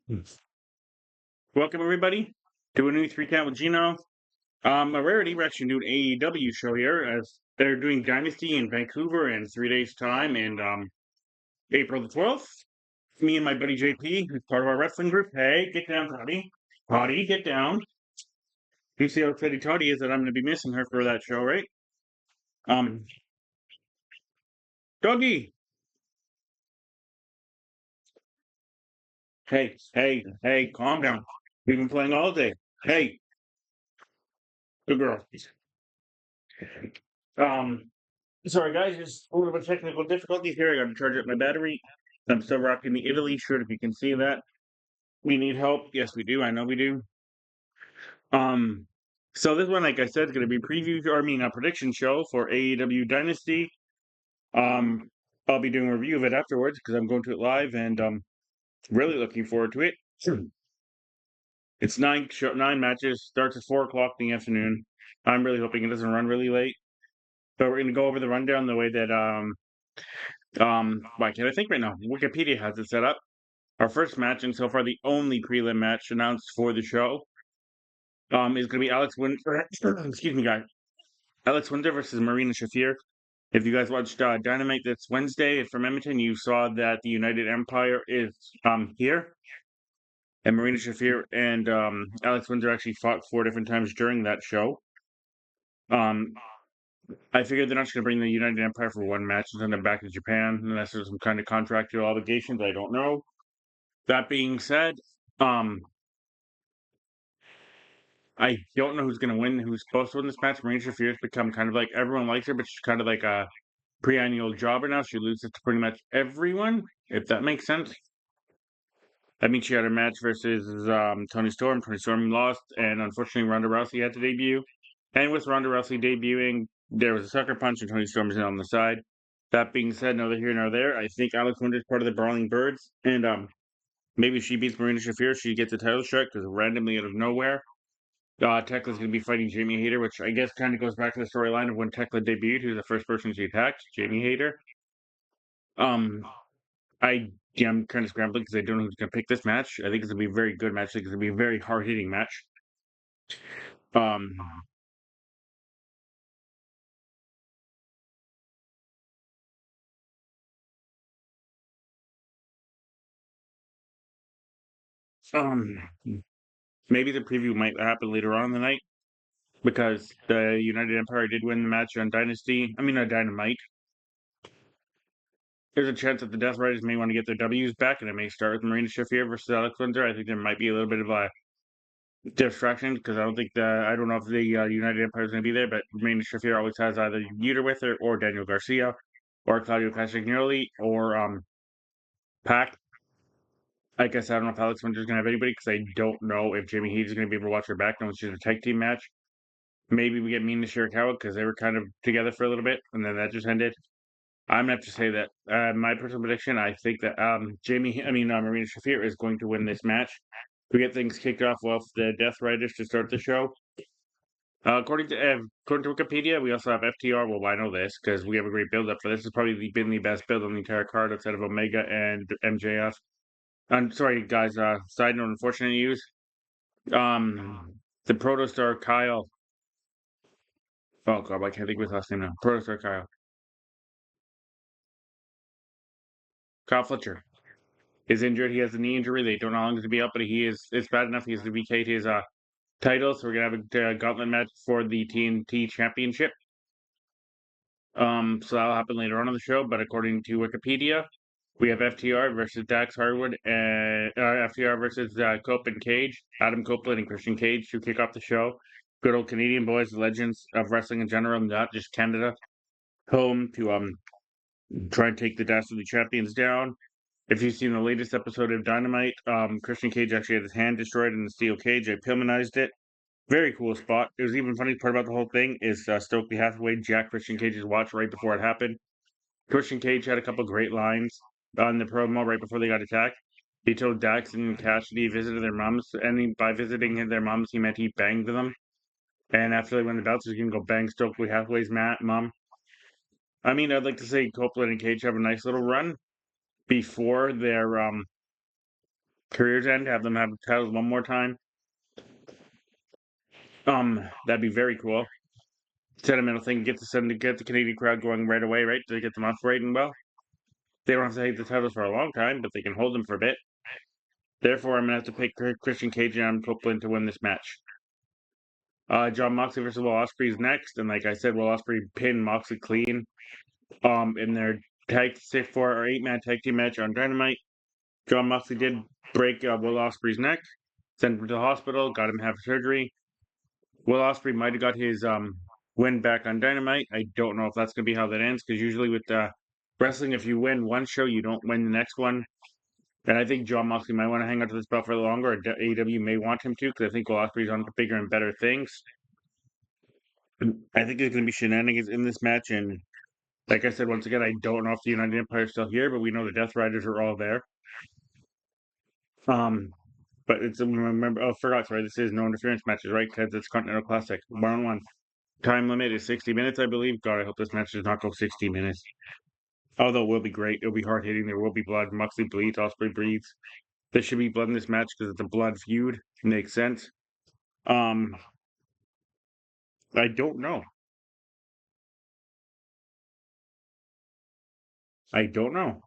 Welcome everybody to a new 3 count with Gino. A rarity. We're actually doing an AEW show here as they're doing Dynasty in Vancouver in 3 days time and April the 12th. Me and my buddy JP, who's part of our wrestling group. Hey, get down, Toddy. Toddy, get down. You see how excited Toddy is that I'm gonna be missing her for that show, right? Um Doggy. Hey, calm down. We've been playing all day. Hey, good girl. Um Sorry, guys, just a little bit of technical difficulties here. I got to charge up my battery. I'm still rocking the Italy shirt, if you can see that. We need help. Yes, we do. I know we do. Um, so this one, like I said, is going to be a preview, or I mean, a prediction show for AEW Dynasty. Um, I'll be doing a review of it afterwards because I'm going to it live, and really looking forward to it. It's nine matches. Starts at 4 o'clock in the afternoon. I'm really hoping it doesn't run really late. But we're going to go over the rundown the way that why can't I think right now? Wikipedia has it set up. Our first match, and so far the only prelim match announced for the show, is going to be Alex Winter. Excuse me, guys. Alex Winter versus Marina Shafir. If you guys watched Dynamite this Wednesday from Edmonton, you saw that the United Empire is here, and Marina Shafir and Alex Winter actually fought 4 different times during that show. Um, I figured they're not just going to bring the United Empire for one match and send them back to Japan unless there's some kind of contractual obligations. I don't know. That being said, um, I don't know who's going to win, who's supposed to win this match. Marina Shafir's become kind of like everyone likes her, but she's kind of like a pre-annual jobber now. She loses to pretty much everyone, if that makes sense. I mean, she had a match versus Toni Storm. Toni Storm lost, and unfortunately, Ronda Rousey had to debut. And with Ronda Rousey debuting, there was a sucker punch, and Toni Storm is on the side. That being said, neither here nor there. I think Alex Winter is part of the Brawling Birds, and maybe she beats Marina Shafir. She gets a title shot because randomly out of nowhere. Tekla's going to be fighting Jamie Hayter, which I guess kind of goes back to the storyline of when Tekla debuted, who's the first person she attacked, Jamie Hayter. Um, I'm kind of scrambling because I don't know who's going to pick this match. I think it's going to be a very good match. I think it's going to be a very hard hitting match. Um, um, maybe the preview might happen later on in the night because the United Empire did win the match on Dynasty. I mean, Dynamite. There's a chance that the Death Riders may want to get their W's back, and it may start with Marina Shafir versus Alex Winter. I think there might be a little bit of a distraction because I don't know if the United Empire is going to be there, but Marina Shafir always has either Yuta with her or Daniel Garcia or Claudio Castagnoli or Pac. I guess I don't know if Alex Winter is going to have anybody because I don't know if Jamie Hayes is going to be able to watch her back. No, it's just a tag team match. Maybe we get Mina Shirakawa because they were kind of together for a little bit and then that just ended. I'm gonna have to say that my personal prediction. I think that Marina Shafir is going to win this match. We get things kicked off with the Death Riders to start the show. According to Wikipedia, we also have FTR. Well, I know this because we have a great build up for this. It's probably been the best build on the entire card outside of Omega and MJF. I'm sorry, guys. Side note, unfortunate news. The Protostar Kyle. Oh God, I can't think of his last name now. Protostar Kyle. Kyle Fletcher is injured. He has a knee injury. They don't know how long he's to be out, but he is. It's bad enough. He has to vacate his title. So we're gonna have a gauntlet match for the TNT Championship. So that'll happen later on in the show. But according to Wikipedia, we have FTR versus Dax Harwood and FTR versus Cope and Cage, Adam Copeland and Christian Cage to kick off the show. Good old Canadian boys, legends of wrestling in general, not just Canada, home to try and take the Dastardly Champions down. If you've seen the latest episode of Dynamite, Christian Cage actually had his hand destroyed in the steel cage. I Pillmanized it. Very cool spot. It was even funny part about the whole thing is Stokely Hathaway jacked Christian Cage's watch right before it happened. Christian Cage had a couple great lines on the promo right before they got attacked. He told Dax and Cassidy visited their moms, and by visiting their moms, he meant he banged them. And after they won the belts, he's going to go bang Stokely Hathaway's mom. I mean, I'd like to say Copeland and Cage have a nice little run before their careers end, have them have the titles one more time. That'd be very cool. Sentimental thing, get the Canadian crowd going right away, right? To get them operating well. They don't have to take the titles for a long time, but they can hold them for a bit. Therefore, I'm gonna have to pick Christian Cage and Adam Copeland to win this match. John Moxley versus Will Ospreay is next, and like I said, Will Ospreay pinned Moxley clean. In their tag 4 or 8 man tag team match on Dynamite. John Moxley did break Will Ospreay's neck, sent him to the hospital, got him to have surgery. Will Ospreay might have got his win back on Dynamite. I don't know if that's gonna be how that ends, because usually with wrestling, if you win one show, you don't win the next one. And I think John Moxley might want to hang on to this belt for longer, or AEW may want him to, because I think Will Ospreay's on to bigger and better things. I think there's going to be shenanigans in this match, and like I said, once again, I don't know if the United Empire is still here, but we know the Death Riders are all there. But it's remember. Oh, forgot. Sorry, this is no interference matches, right? Because it's Continental Classic, 1-on-1. Time limit is 60 minutes, I believe. God, I hope this match does not go 60 minutes. Although it will be great. It'll be hard hitting. There will be blood. Moxley bleeds. Ospreay breathes. There should be blood in this match because it's a blood feud. Makes sense. Um, I don't know. I don't know.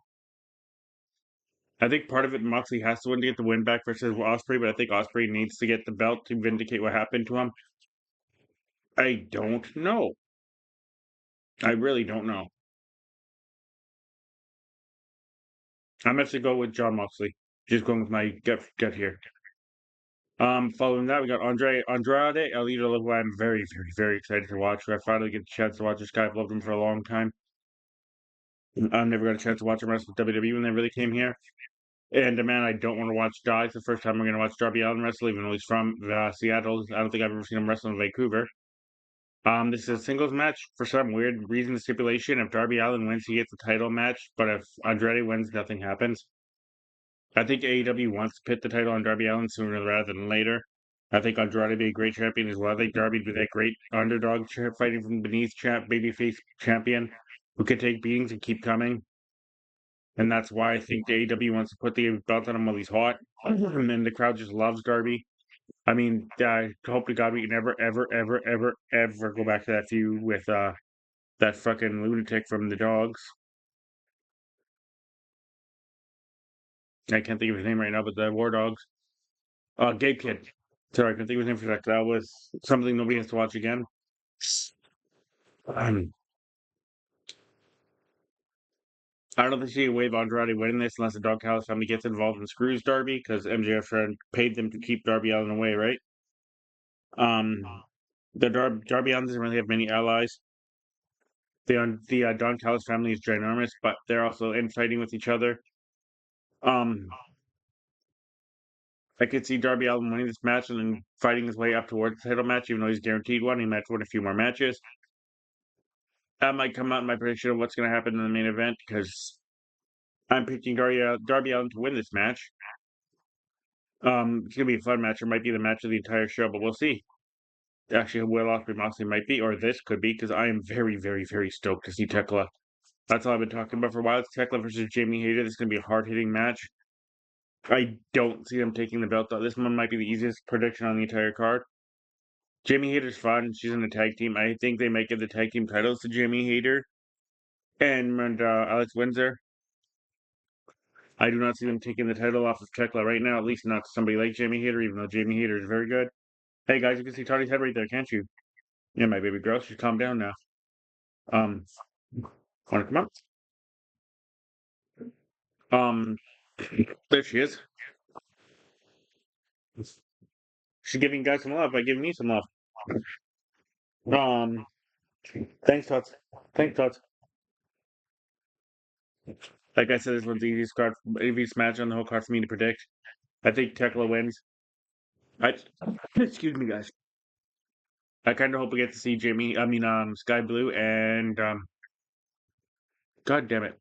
I think part of it, Moxley has to win to get the win back versus Ospreay, but I think Ospreay needs to get the belt to vindicate what happened to him. I don't know. I really don't know. I'm going to go with John Moxley. Just going with my gut here. Following that, we got Andrade, a leader who I'm very, very, very excited to watch. I finally get the chance to watch this guy. I've loved him for a long time. I never got a chance to watch him wrestle WWE when they really came here. And a man I don't want to watch die. It's the first time I'm going to watch Darby Allin wrestle, even though he's from Seattle. I don't think I've ever seen him wrestle in Vancouver. This is a singles match for some weird reason. The stipulation: if Darby Allin wins, he gets the title match. But if Andrade wins, nothing happens. I think AEW wants to pit the title on Darby Allin sooner rather than later. I think Andrade would be a great champion as well. I think Darby would be that great underdog fighting from beneath babyface champion who can take beatings and keep coming. And that's why I think the AEW wants to put the belt on him while he's hot. And then the crowd just loves Darby. I mean, hope to God we never, ever, ever, ever, ever go back to that feud with that fucking lunatic from the Dogs. I can't think of his name right now, but the War Dogs. Gabe Kid. Sorry, I couldn't think of his name for a sec. That was something nobody has to watch again. Um, I don't see a way of Andrade winning this unless the Dog Callis family gets involved and screws Darby, because MJF paid them to keep Darby Allin away, right? Um, the Darby Allin doesn't really have many allies. The Don Callis family is ginormous, but they're also infighting with each other. I could see Darby Allin winning this match and then fighting his way up towards the title match, even though he's guaranteed one. He might win a few more matches. That might come out in my prediction of what's going to happen in the main event, because I'm picking Darby Allin to win this match. It's gonna be a fun match. It might be the match of the entire show, but we'll see. Actually, Will Ospreay Moxley might be, or this could be, because I am very, very, very stoked to see Tekla. That's all I've been talking about for a while. It's Tekla versus Jamie Hayter. This is gonna be a hard hitting match. I don't see them taking the belt though. This one might be the easiest prediction on the entire card. Jamie Hayter's fun. She's in the tag team. I think they might give the tag team titles to Jamie Hayter and Alex Windsor. I do not see them taking the title off of Tekla right now, at least not to somebody like Jamie Hayter, even though Jamie Hayter is very good. Hey guys, you can see Tony's head right there, can't you? Yeah, my baby girl, she's calmed down now. Um, wanna come up? Um, there she is. She's giving you guys some love by giving me some love. Um, thanks, Tots. Thanks, Tots. Like I said, this one's the easiest match on the whole card for me to predict. I think Tekla wins. I excuse me, guys. I kind of hope we get to see Sky Blue and God damn it,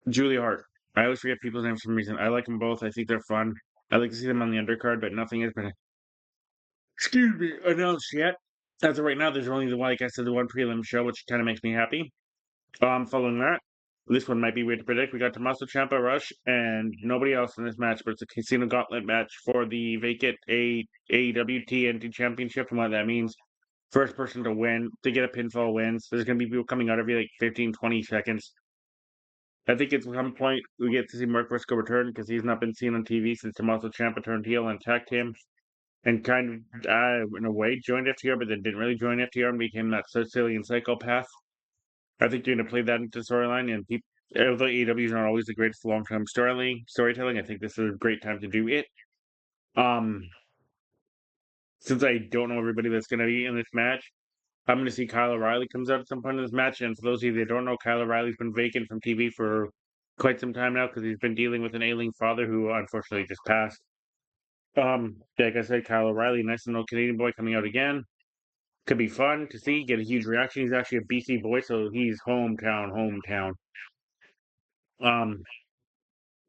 Julia Hart. I always forget people's names for some reason. I like them both. I think they're fun. I like to see them on the undercard, but nothing has been, excuse me, announced yet. As of right now, there's only like I said, the one prelim show, which kind of makes me happy. Following that, This one might be weird to predict. We got Tommaso Ciampa, Rush, and nobody else in this match, but it's a Casino Gauntlet match for the vacant AEW TNT Championship. And what that means, first person to win, to get a pinfall wins. There's going to be people coming out every like 15, 20 seconds. I think at some point we get to see Mark Briscoe return because he's not been seen on TV since Tommaso Ciampa turned heel and attacked him and kind of, in a way, joined FTR, but then didn't really join FTR and became that Sicilian psychopath. I think you're going to play that into storyline, and people, although AEW is not always the greatest long-term storytelling, I think this is a great time to do it. Um, since I don't know everybody that's going to be in this match, I'm going to see Kyle O'Reilly comes out at some point in this match, and for those of you that don't know, Kyle O'Reilly's been vacant from TV for quite some time now because he's been dealing with an ailing father who unfortunately just passed. Like I said, Kyle O'Reilly, nice little Canadian boy coming out again. Could be fun to see, get a huge reaction. He's actually a BC boy, so he's hometown. Um,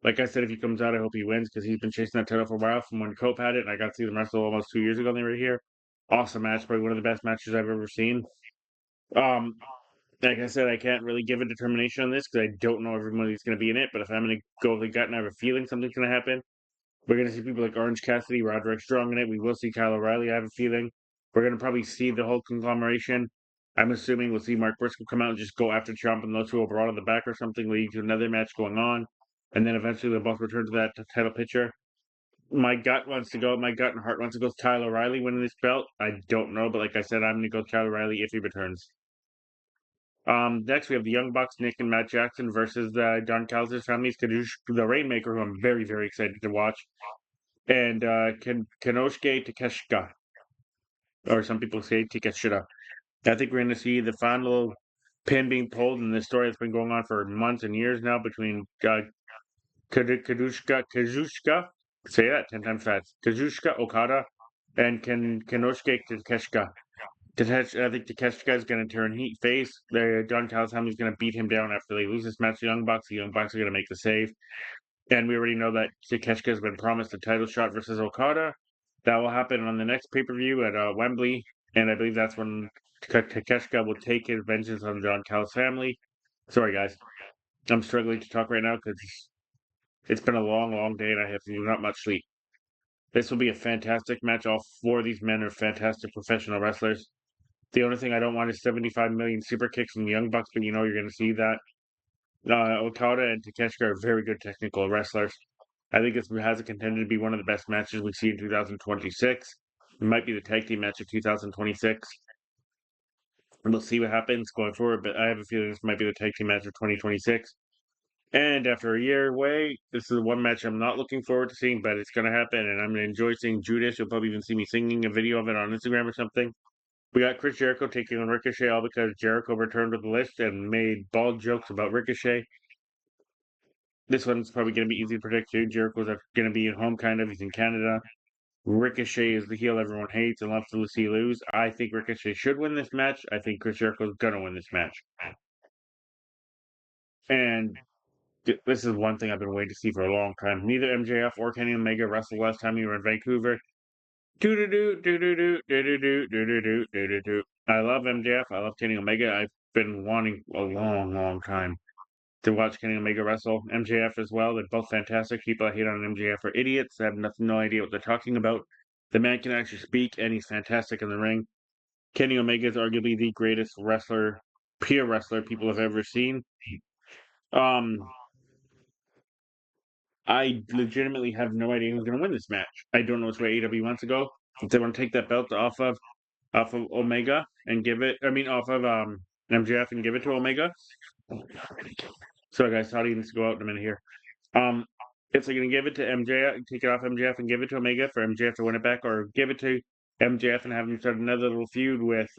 like I said, if he comes out, I hope he wins because he's been chasing that title for a while from when Cope had it, and I got to see them wrestle almost 2 years ago when they were here. Awesome match, probably one of the best matches I've ever seen. Um, like I said, I can't really give a determination on this because I don't know everybody who's going to be in it. But if I'm going to go with the gut and I have a feeling something's going to happen, we're going to see people like Orange Cassidy, Roderick Strong in it. We will see Kyle O'Reilly. I have a feeling we're going to probably see the whole conglomeration. I'm assuming we'll see Mark Briscoe come out and just go after Trump and those two will brought on the back or something, leading to another match going on. And then eventually they'll both return to that title picture. My gut my gut and heart wants to go with Kyle O'Reilly winning this belt. I don't know, but like I said, I'm going to go with Kyle O'Reilly if he returns. Next we have the Young Bucks, Nick and Matt Jackson versus Don Callis' family's Kadush, the Rainmaker, who I'm very, very excited to watch, and Kenosuke Takeshita, or some people say Takeshita. I think we're going to see the final pin being pulled in this story that's been going on for months and years now between Kazuchika, say that 10 times fast, Kazuchika Okada and Kenosuke Takeshita. I think Takeshita is going to turn heat face. Don Callis is going to beat him down after they lose this match. The Young Bucks are going to make the save. And we already know that Takeshita has been promised a title shot versus Okada. That will happen on the next pay-per-view at Wembley. And I believe that's when Takeshita will take his vengeance on Don Callis' family. Sorry, guys. I'm struggling to talk right now because it's been a long, long day and I have not much sleep. This will be a fantastic match. All four of these men are fantastic professional wrestlers. The only thing I don't want is 75 million super kicks from the Young Bucks, but you know you're going to see that. Okada and Takeshita are very good technical wrestlers. I think it has a contender to be one of the best matches we see in 2026. It might be the tag team match of 2026. And we'll see what happens going forward, but I have a feeling this might be the tag team match of 2026. And after a year away, this is one match I'm not looking forward to seeing, but it's going to happen, and I'm going to enjoy seeing Judas. You'll probably even see me singing a video of it on Instagram or something. We got Chris Jericho taking on Ricochet, all because Jericho returned with the list and made bald jokes about Ricochet. This one's probably going to be easy to predict too. Jericho's going to be at home, kind of. He's in Canada. Ricochet is the heel everyone hates and loves to see lose. I think Ricochet should win this match. I think Chris Jericho's going to win this match. And this is one thing I've been waiting to see for a long time. Neither MJF or Kenny Omega wrestled last time we were in Vancouver. I love MJF. I love Kenny Omega. I've been wanting a long, long time to watch Kenny Omega wrestle. MJF as well. They're both fantastic. People I hate on MJF are idiots. They have no idea what they're talking about. The man can actually speak, and he's fantastic in the ring. Kenny Omega is arguably the greatest wrestler, pure wrestler people have ever seen. I legitimately have no idea who's going to win this match. I don't know which way AEW wants to go. If they want to take that belt off of Omega and give it, off of MJF and give it to Omega. Sorry, guys, Saudi needs to go out in a minute here. If they're going to give it to MJF, take it off MJF and give it to Omega for MJF to win it back, or give it to MJF and have him start another little feud with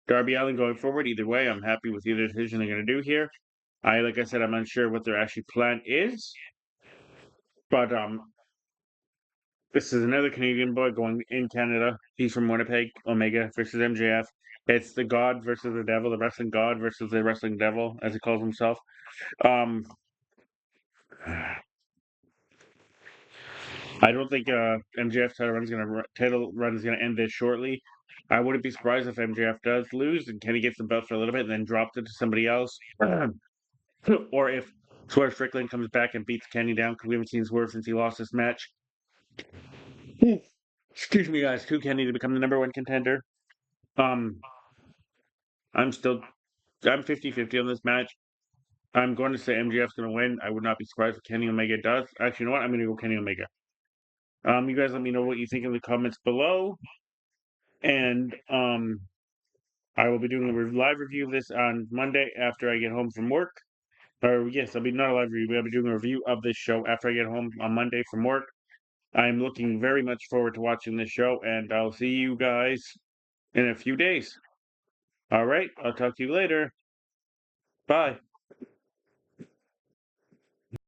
Darby Allin going forward. Either way, I'm happy with either decision they're going to do here. Like I said, I'm unsure what their actual plan is, but this is another Canadian boy going in Canada. He's from Winnipeg. Omega versus MJF. It's the God versus the Devil, the wrestling God versus the wrestling Devil, as he calls himself. Um, I don't think MJF's title run is gonna end this shortly. I wouldn't be surprised if MJF does lose and Kenny gets the belt for a little bit and then drops it to somebody else. or if Swerve Strickland comes back and beats Kenny down, because we haven't seen Swerve since he lost this match. Excuse me, guys, to Kenny to become the number one contender. Um, I'm 50-50 on this match. I'm going to say MJF's going to win. I would not be surprised if Kenny Omega does. Actually, you know what? I'm going to go Kenny Omega. You guys let me know what you think in the comments below. And I will be doing a live review of this on Monday after I get home from work. Or yes, I'll be not a live review, but I'll be doing a review of this show after I get home on Monday from work. I'm looking very much forward to watching this show, and I'll see you guys in a few days. All right, I'll talk to you later. Bye.